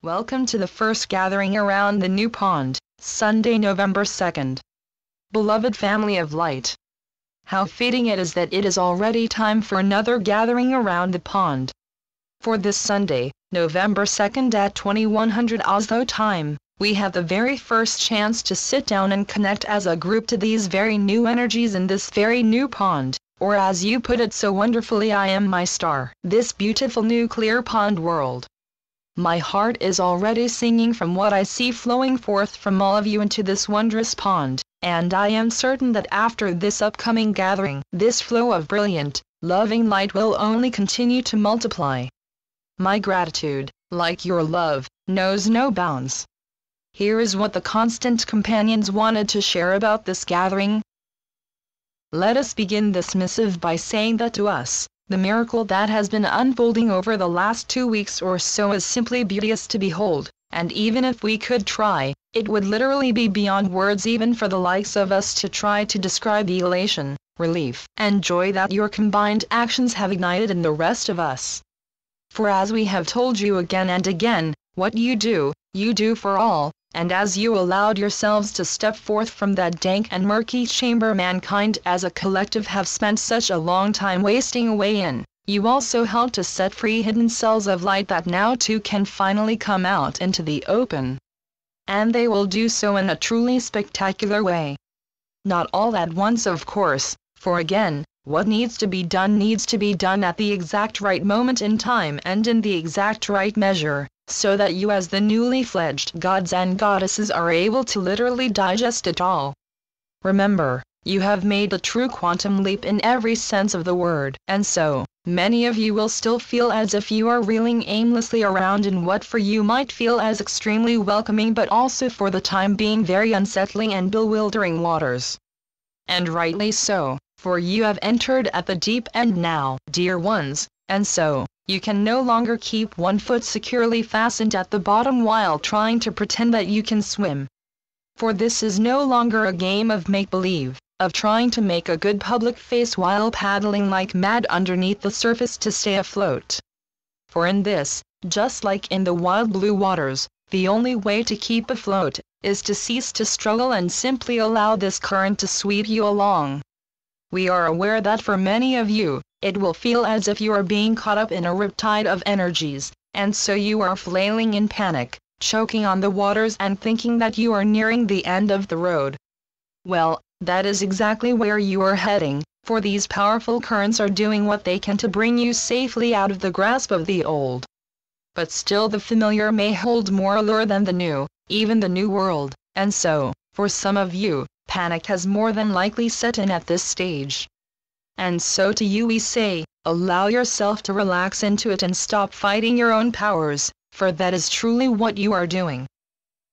Welcome to the first gathering around the new pond, Sunday, November 2nd. Beloved family of light. How fitting it is that it is already time for another gathering around the pond. For this Sunday, November 2nd at 2100 Oslo time, we have the very first chance to sit down and connect as a group to these very new energies in this very new pond, or as you put it so wonderfully, I am my star, this beautiful new clear pond world. My heart is already singing from what I see flowing forth from all of you into this wondrous pond, and I am certain that after this upcoming gathering, this flow of brilliant, loving light will only continue to multiply. My gratitude, like your love, knows no bounds. Here is what the constant companions wanted to share about this gathering. Let us begin this missive by saying that to us, the miracle that has been unfolding over the last 2 weeks or so is simply beauteous to behold, and even if we could try, it would literally be beyond words even for the likes of us to try to describe the elation, relief, and joy that your combined actions have ignited in the rest of us. For as we have told you again and again, what you do for all, and as you allowed yourselves to step forth from that dank and murky chamber mankind as a collective have spent such a long time wasting away in, you also helped to set free hidden cells of light that now too can finally come out into the open. And they will do so in a truly spectacular way. Not all at once, of course, for again, what needs to be done at the exact right moment in time and in the exact right measure, so that you as the newly fledged gods and goddesses are able to literally digest it all. Remember, you have made a true quantum leap in every sense of the word, and so, many of you will still feel as if you are reeling aimlessly around in what for you might feel as extremely welcoming but also for the time being very unsettling and bewildering waters. And rightly so, for you have entered at the deep end now, dear ones, and so, you can no longer keep one foot securely fastened at the bottom while trying to pretend that you can swim. For this is no longer a game of make-believe, of trying to make a good public face while paddling like mad underneath the surface to stay afloat. For in this, just like in the wild blue waters, the only way to keep afloat is to cease to struggle and simply allow this current to sweep you along. We are aware that for many of you, it will feel as if you are being caught up in a riptide of energies, and so you are flailing in panic, choking on the waters and thinking that you are nearing the end of the road. Well, that is exactly where you are heading, for these powerful currents are doing what they can to bring you safely out of the grasp of the old. But still the familiar may hold more allure than the new, even the new world, and so, for some of you, panic has more than likely set in at this stage. And so to you we say, allow yourself to relax into it and stop fighting your own powers, for that is truly what you are doing.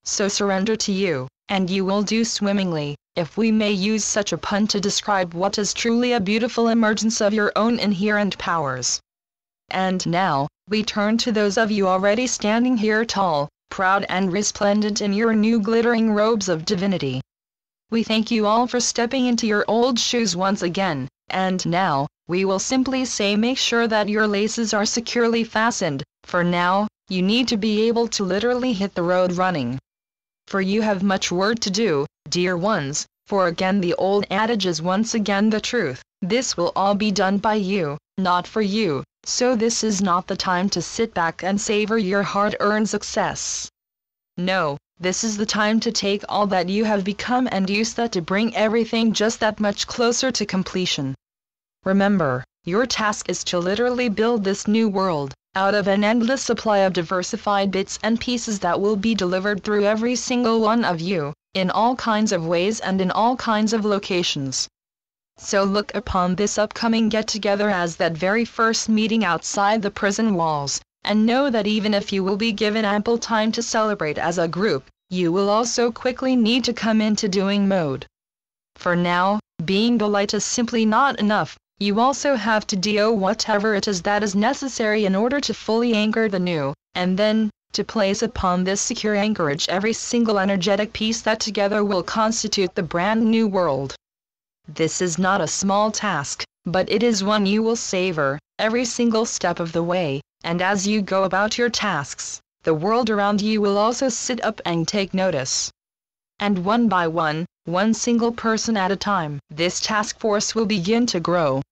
So surrender to you, and you will do swimmingly, if we may use such a pun to describe what is truly a beautiful emergence of your own inherent powers. And now, we turn to those of you already standing here tall, proud and resplendent in your new glittering robes of divinity. We thank you all for stepping into your old shoes once again, and now, we will simply say make sure that your laces are securely fastened, for now, you need to be able to literally hit the road running. For you have much work to do, dear ones, for again the old adage is once again the truth, this will all be done by you, not for you, so this is not the time to sit back and savor your hard-earned success. No. This is the time to take all that you have become and use that to bring everything just that much closer to completion. Remember, your task is to literally build this new world, out of an endless supply of diversified bits and pieces that will be delivered through every single one of you, in all kinds of ways and in all kinds of locations. So look upon this upcoming get-together as that very first meeting outside the prison walls, and know that even if you will be given ample time to celebrate as a group, you will also quickly need to come into doing mode. For now, being the light is simply not enough, you also have to do whatever it is that is necessary in order to fully anchor the new, and then, to place upon this secure anchorage every single energetic piece that together will constitute the brand new world. This is not a small task, but it is one you will savor, every single step of the way, and as you go about your tasks, the world around you will also sit up and take notice. And one by one single person at a time, this task force will begin to grow.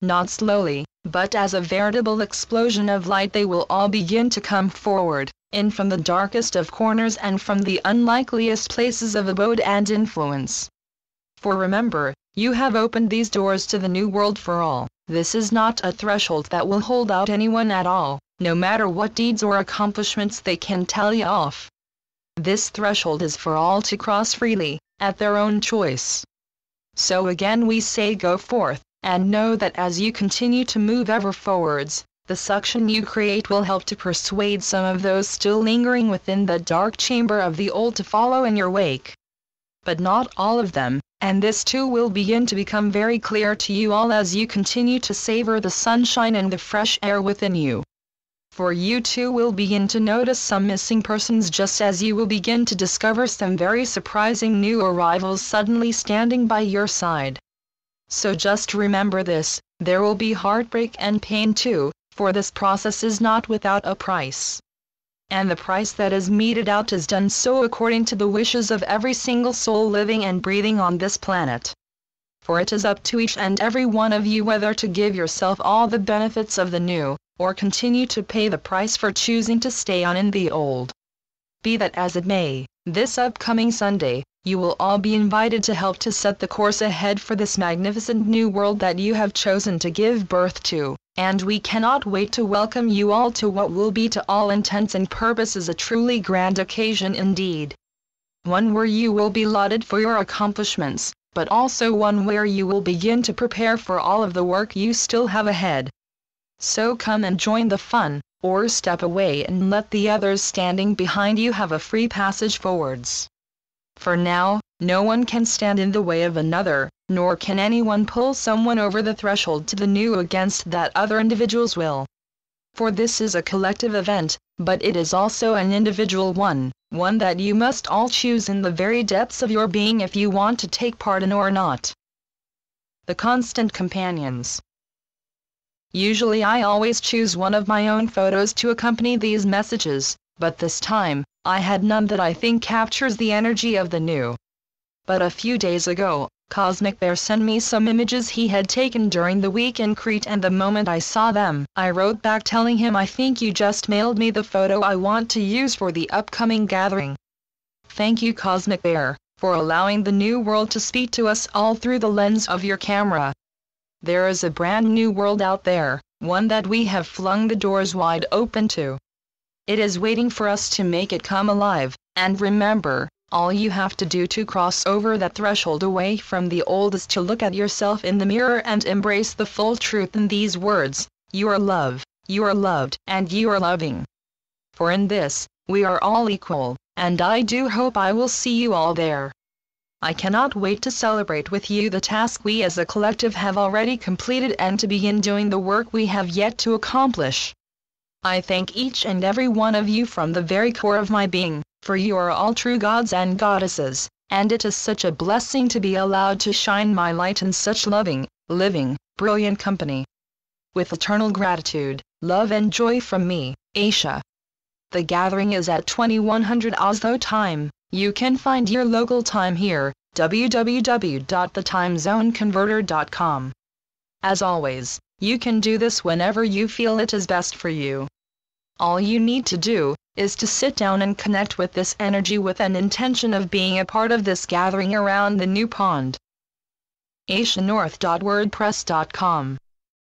Not slowly, but as a veritable explosion of light they will all begin to come forward, in from the darkest of corners and from the unlikeliest places of abode and influence. For remember, you have opened these doors to the new world for all. This is not a threshold that will hold out anyone at all, no matter what deeds or accomplishments they can tally off. This threshold is for all to cross freely, at their own choice. So again we say go forth, and know that as you continue to move ever forwards, the suction you create will help to persuade some of those still lingering within the dark chamber of the old to follow in your wake. But not all of them, and this too will begin to become very clear to you all as you continue to savor the sunshine and the fresh air within you. For you too will begin to notice some missing persons just as you will begin to discover some very surprising new arrivals suddenly standing by your side. So just remember this, there will be heartbreak and pain too, for this process is not without a price. And the price that is meted out is done so according to the wishes of every single soul living and breathing on this planet. For it is up to each and every one of you whether to give yourself all the benefits of the new, or continue to pay the price for choosing to stay on in the old. Be that as it may, this upcoming Sunday, you will all be invited to help to set the course ahead for this magnificent new world that you have chosen to give birth to, and we cannot wait to welcome you all to what will be to all intents and purposes a truly grand occasion indeed. One where you will be lauded for your accomplishments, but also one where you will begin to prepare for all of the work you still have ahead. So come and join the fun, or step away and let the others standing behind you have a free passage forwards. For now, no one can stand in the way of another, nor can anyone pull someone over the threshold to the new against that other individual's will. For this is a collective event, but it is also an individual one that you must all choose in the very depths of your being if you want to take part in or not. The constant companions. Usually I always choose one of my own photos to accompany these messages, but this time, I had none that I think captures the energy of the new. But a few days ago, Cosmic Bear sent me some images he had taken during the week in Crete, and the moment I saw them, I wrote back telling him I think you just mailed me the photo I want to use for the upcoming gathering. Thank you Cosmic Bear, for allowing the new world to speak to us all through the lens of your camera. There is a brand new world out there, one that we have flung the doors wide open to. It is waiting for us to make it come alive, and remember, all you have to do to cross over that threshold away from the old is to look at yourself in the mirror and embrace the full truth in these words: you are love, you are loved, and you are loving. For in this, we are all equal, and I do hope I will see you all there. I cannot wait to celebrate with you the task we as a collective have already completed and to begin doing the work we have yet to accomplish. I thank each and every one of you from the very core of my being, for you are all true gods and goddesses, and it is such a blessing to be allowed to shine my light in such loving, living, brilliant company. With eternal gratitude, love and joy from me, Aisha. The gathering is at 2100 Oslo time. You can find your local time here, www.thetimezoneconverter.com. As always, you can do this whenever you feel it is best for you. All you need to do is to sit down and connect with this energy with an intention of being a part of this gathering around the new pond. AishaNorth.wordpress.com